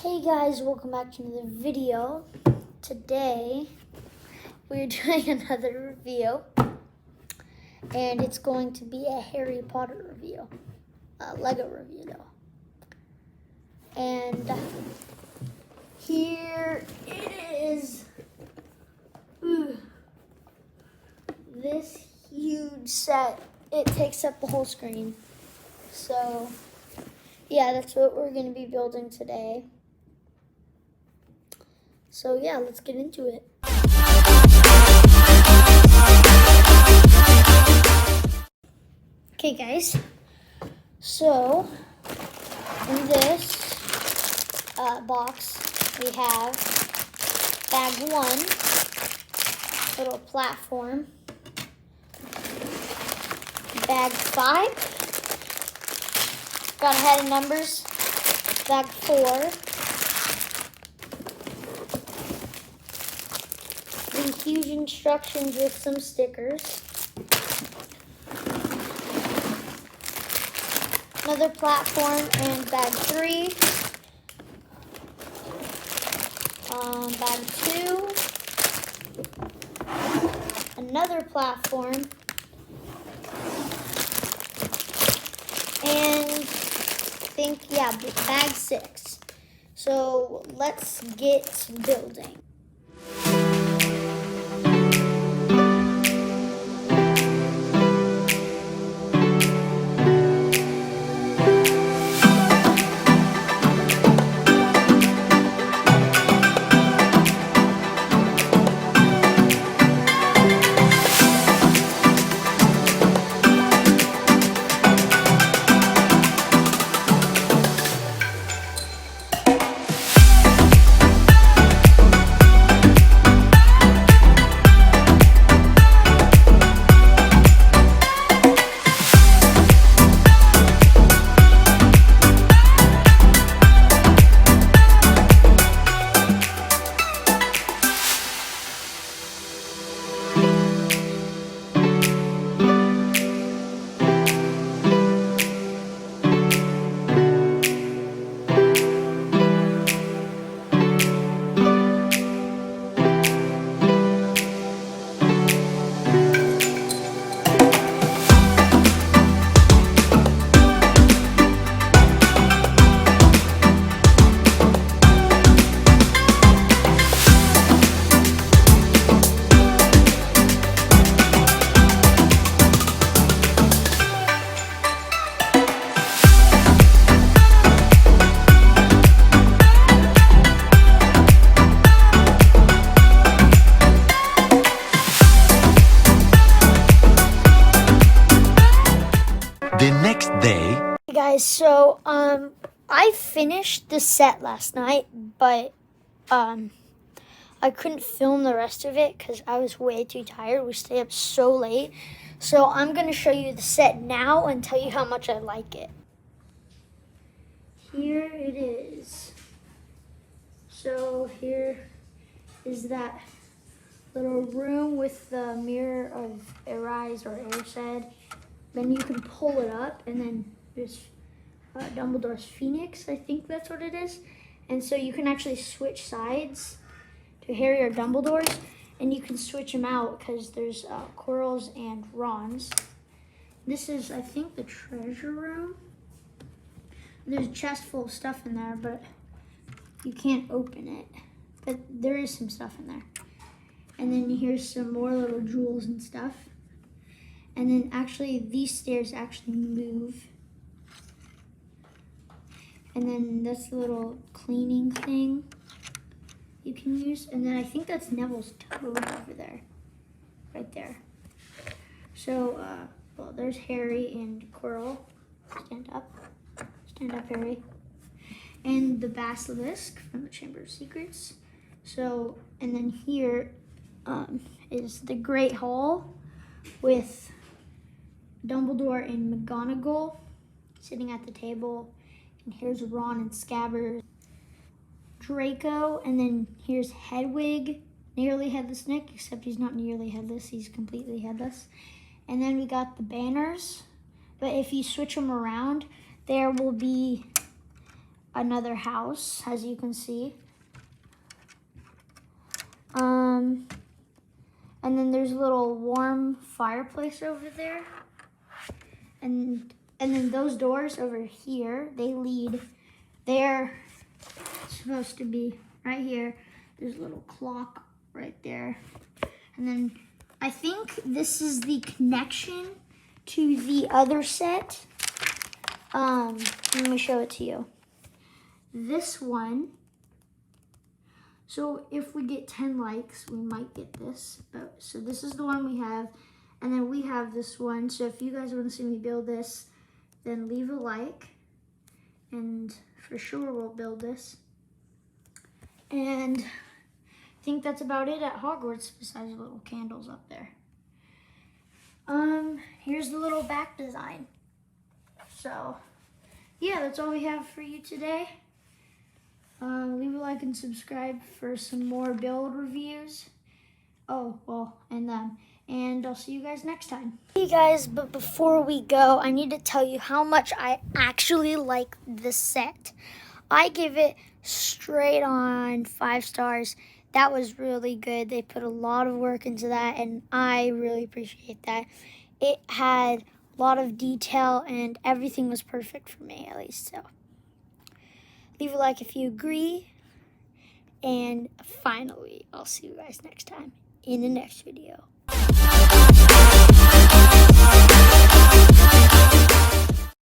Hey guys, welcome back to another video. Today we're doing another review, and it's going to be a Harry Potter review, a Lego review though. And here it is. This huge set. It takes up the whole screen. So yeah, that's what we're going to be building today. So yeah, let's get into it. Okay guys, so in this box we have bag 1, little platform, bag 5, got a head of numbers, bag 4, the huge instructions with some stickers, another platform, and bag 3, bag 2, another platform, and bag 6. So let's get building. The next day. Hey guys, so I finished the set last night, but I couldn't film the rest of it because I was way too tired. We stayed up so late. So I'm gonna show you the set now and tell you how much I like it. Here it is. So here is that little room with the mirror of Arise or Airsaid. Then you can pull it up, and then there's Dumbledore's Phoenix, I think that's what it is. And so you can actually switch sides to Harry or Dumbledore's, and you can switch them out because there's Quirrell's and Ron's. This is, I think, the treasure room. There's a chest full of stuff in there, but you can't open it. But there is some stuff in there. And then here's some more little jewels and stuff. And then actually, these stairs actually move. And then that's the little cleaning thing you can use. And then I think that's Neville's toad over there, right there. So, well, there's Harry and Quirrell. Stand up, Harry. And the basilisk from the Chamber of Secrets. So, and then here is the Great Hall with Dumbledore and McGonagall sitting at the table, and here's Ron and Scabbers, Draco, and then here's Hedwig, nearly headless Nick, except he's not nearly headless, he's completely headless. And then we got the banners, but if you switch them around, there will be another house, as you can see. And then there's a little warm fireplace over there. And then those doors over here, they're supposed to be right here. There's a little clock right there. And then I think this is the connection to the other set. Let me show it to you. This one, so if we get 10 likes, we might get this. So this is the one we have. And then we have this one. So if you guys want to see me build this, then leave a like. And for sure we'll build this. And I think that's about it at Hogwarts, besides the little candles up there. Here's the little back design. So, yeah, that's all we have for you today. Leave a like and subscribe for some more build reviews. Oh, well, and I'll see you guys next time. Hey guys, but before we go, I need to tell you how much I actually like this set. I give it straight on 5 stars. That was really good. They put a lot of work into that, and I really appreciate that. It had a lot of detail, and everything was perfect for me, at least. So leave a like if you agree. And finally, I'll see you guys next time in the next video.